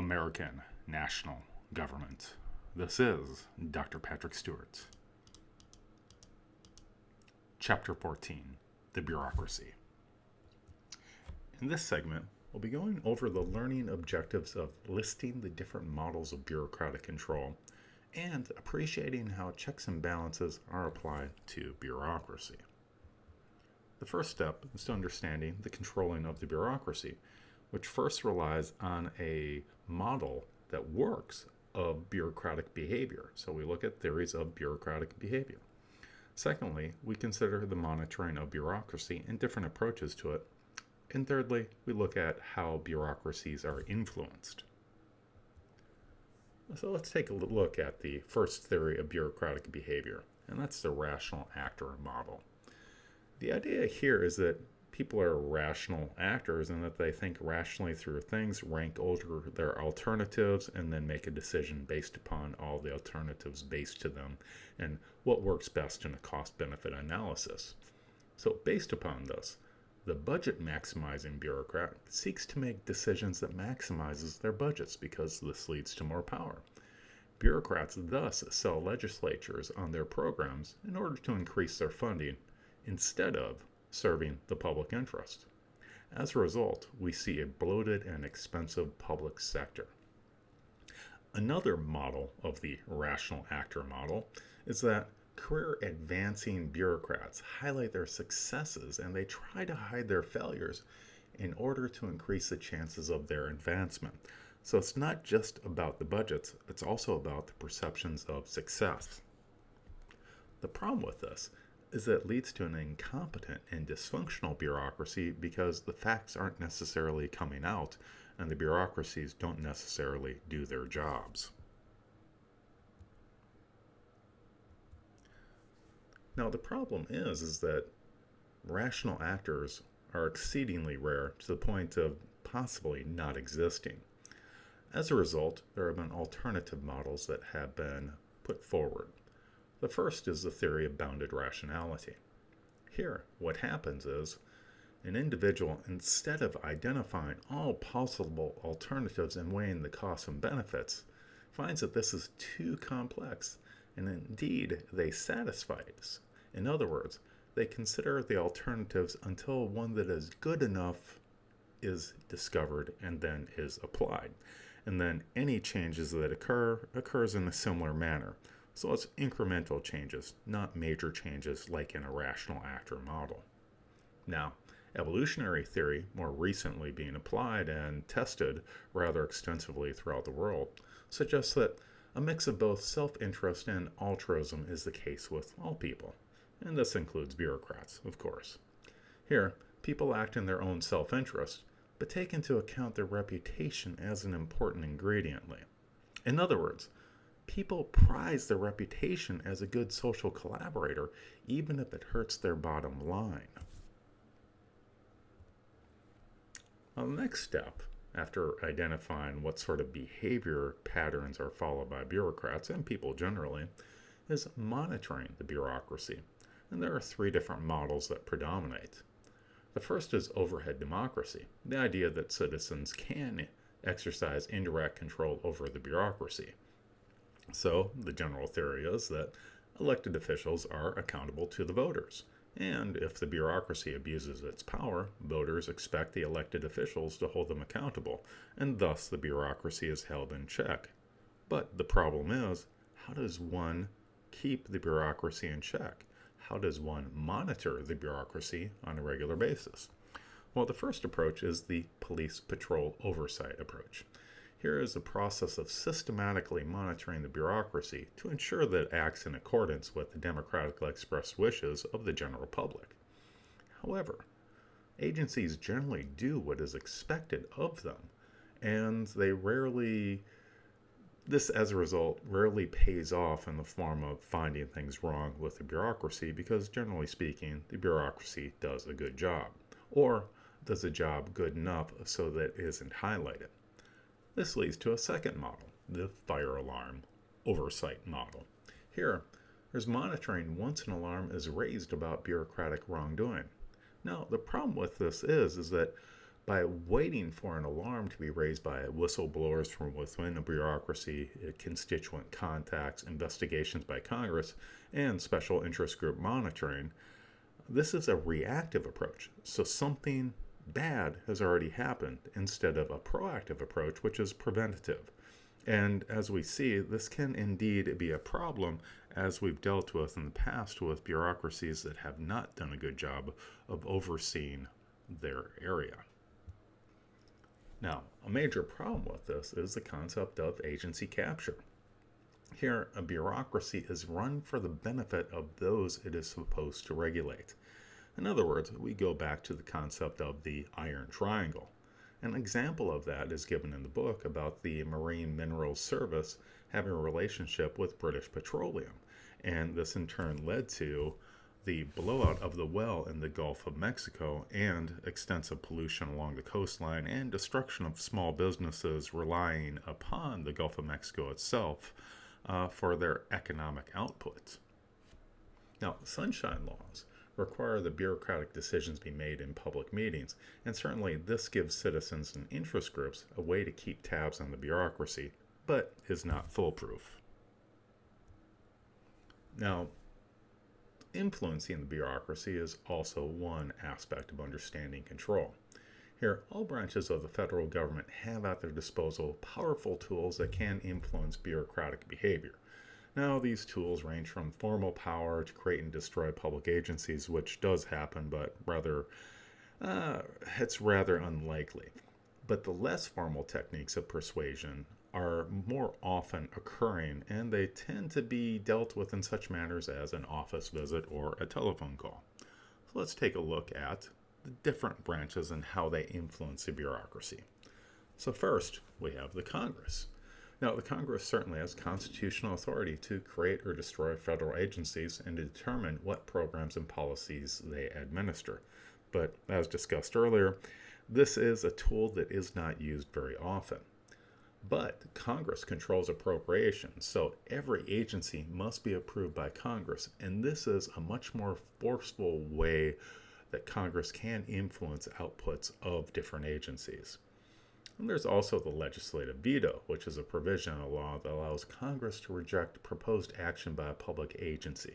American national government. This is Dr. Patrick Stewart. Chapter 14, The Bureaucracy. In this segment, we'll be going over the learning objectives of listing the different models of bureaucratic control and appreciating how checks and balances are applied to bureaucracy. The first step is to understanding the controlling of the bureaucracy, which first relies on a model that works of bureaucratic behavior. So we look at theories of bureaucratic behavior. Secondly, we consider the monitoring of bureaucracy and different approaches to it. And thirdly, we look at how bureaucracies are influenced. So let's take a look at the first theory of bureaucratic behavior, and that's the rational actor model. The idea here is that people are rational actors and that they think rationally through things, rank over their alternatives, and then make a decision based upon all the alternatives based to them and what works best in a cost-benefit analysis. So based upon this, the budget-maximizing bureaucrat seeks to make decisions that maximizes their budgets because this leads to more power. Bureaucrats thus sell legislatures on their programs in order to increase their funding instead of serving the public interest. As a result, we see a bloated and expensive public sector. Another model of the rational actor model is that career-advancing bureaucrats highlight their successes and they try to hide their failures in order to increase the chances of their advancement. So it's not just about the budgets, it's also about the perceptions of success. The problem with this is that it leads to an incompetent and dysfunctional bureaucracy because the facts aren't necessarily coming out and the bureaucracies don't necessarily do their jobs. Now the problem is that rational actors are exceedingly rare to the point of possibly not existing. As a result, there have been alternative models that have been put forward. The first is the theory of bounded rationality. Here, what happens is an individual, instead of identifying all possible alternatives and weighing the costs and benefits, finds that this is too complex, and indeed they satisfy this. In other words, they consider the alternatives until one that is good enough is discovered and then is applied. And then any changes that occurs in a similar manner. So it's incremental changes, not major changes like in a rational actor model. Now, evolutionary theory, more recently being applied and tested rather extensively throughout the world, suggests that a mix of both self-interest and altruism is the case with all people. And this includes bureaucrats, of course. Here, people act in their own self-interest, but take into account their reputation as an important ingredient. In other words, people prize their reputation as a good social collaborator, even if it hurts their bottom line. Now, the next step, after identifying what sort of behavior patterns are followed by bureaucrats and people generally, is monitoring the bureaucracy. And there are three different models that predominate. The first is overhead democracy, the idea that citizens can exercise indirect control over the bureaucracy. So, the general theory is that elected officials are accountable to the voters, and if the bureaucracy abuses its power, voters expect the elected officials to hold them accountable, and thus the bureaucracy is held in check. But the problem is, how does one keep the bureaucracy in check? How does one monitor the bureaucracy on a regular basis? Well, the first approach is the police patrol oversight approach. Here is a process of systematically monitoring the bureaucracy to ensure that it acts in accordance with the democratically expressed wishes of the general public. However, agencies generally do what is expected of them, and this, as a result, rarely pays off in the form of finding things wrong with the bureaucracy because, generally speaking, the bureaucracy does a good job, or does a job good enough so that it isn't highlighted. This leads to a second model, the fire alarm oversight model. Here, there's monitoring once an alarm is raised about bureaucratic wrongdoing. Now, the problem with this is that By waiting for an alarm to be raised by whistleblowers from within a bureaucracy, constituent contacts, investigations by Congress, and special interest group monitoring, this is a reactive approach. So something bad has already happened instead of a proactive approach, which is preventative. And as we see, this can indeed be a problem, as we've dealt with in the past with bureaucracies that have not done a good job of overseeing their area. Now, a major problem with this is the concept of agency capture. Here, a bureaucracy is run for the benefit of those it is supposed to regulate. In other words, we go back to the concept of the iron triangle. An example of that is given in the book about the Marine Minerals Service having a relationship with British Petroleum, and this in turn led to the blowout of the well in the Gulf of Mexico and extensive pollution along the coastline and destruction of small businesses relying upon the Gulf of Mexico itself for their economic output. Now, sunshine laws require the bureaucratic decisions be made in public meetings, and certainly this gives citizens and interest groups a way to keep tabs on the bureaucracy, but is not foolproof. Now, influencing the bureaucracy is also one aspect of understanding control. Here, all branches of the federal government have at their disposal powerful tools that can influence bureaucratic behavior. Now, these tools range from formal power to create and destroy public agencies, which does happen, but it's rather unlikely. But the less formal techniques of persuasion are more often occurring, and they tend to be dealt with in such manners as an office visit or a telephone call. So let's take a look at the different branches and how they influence the bureaucracy. So first, we have the Congress. Now, the Congress certainly has constitutional authority to create or destroy federal agencies and to determine what programs and policies they administer. But as discussed earlier, this is a tool that is not used very often. But Congress controls appropriations, so every agency must be approved by Congress, and this is a much more forceful way that Congress can influence outputs of different agencies. And there's also the legislative veto, which is a provision in a law that allows Congress to reject proposed action by a public agency.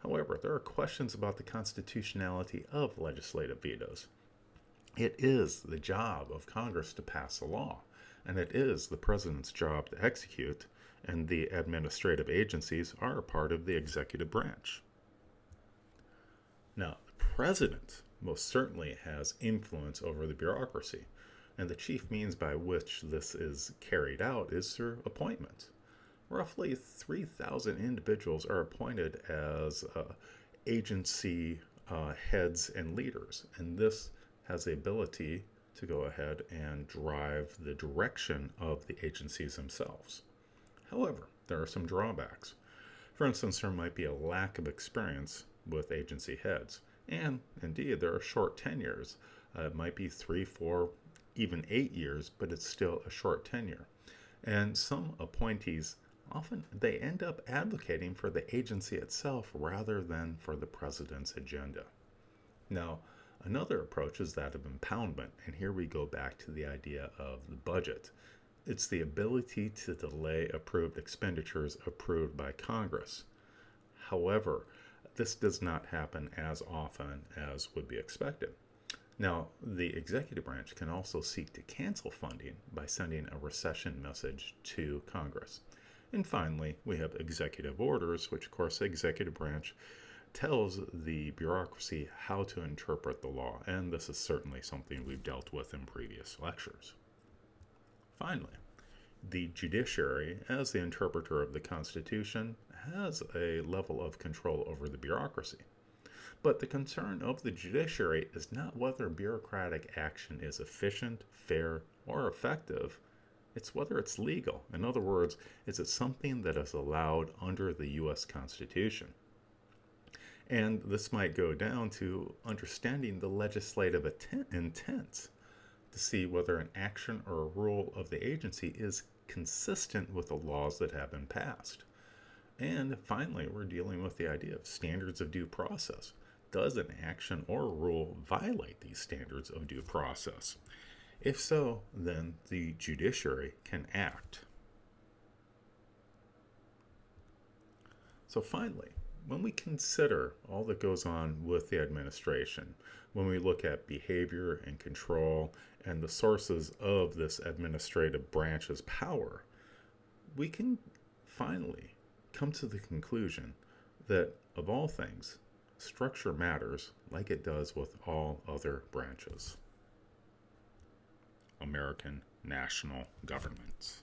However, there are questions about the constitutionality of legislative vetoes. It is the job of Congress to pass a law, and it is the president's job to execute, and the administrative agencies are a part of the executive branch. Now, the president most certainly has influence over the bureaucracy, and the chief means by which this is carried out is through appointment. Roughly 3,000 individuals are appointed as agency heads and leaders, and this has the ability to go ahead and drive the direction of the agencies themselves. However, there are some drawbacks. For instance, there might be a lack of experience with agency heads, and indeed there are short tenures. It might be 3, 4, even 8 years, but it's still a short tenure. And some appointees often they end up advocating for the agency itself rather than for the president's agenda. Now, another approach is that of impoundment, and here we go back to the idea of the budget. It's the ability to delay approved expenditures approved by Congress. However, this does not happen as often as would be expected. Now, the executive branch can also seek to cancel funding by sending a recession message to Congress. And finally, we have executive orders, which, of course, the executive branch tells the bureaucracy how to interpret the law, and this is certainly something we've dealt with in previous lectures. Finally, the judiciary, as the interpreter of the Constitution, has a level of control over the bureaucracy. But the concern of the judiciary is not whether bureaucratic action is efficient, fair, or effective. It's whether it's legal. In other words, is it something that is allowed under the U.S. Constitution? And this might go down to understanding the legislative intent to see whether an action or a rule of the agency is consistent with the laws that have been passed. And finally, we're dealing with the idea of standards of due process. does an action or rule violate these standards of due process? If so, then the judiciary can act. So finally, when we consider all that goes on with the administration, when we look at behavior and control and the sources of this administrative branch's power, we can finally come to the conclusion that, of all things, structure matters like it does with all other branches. American national governments.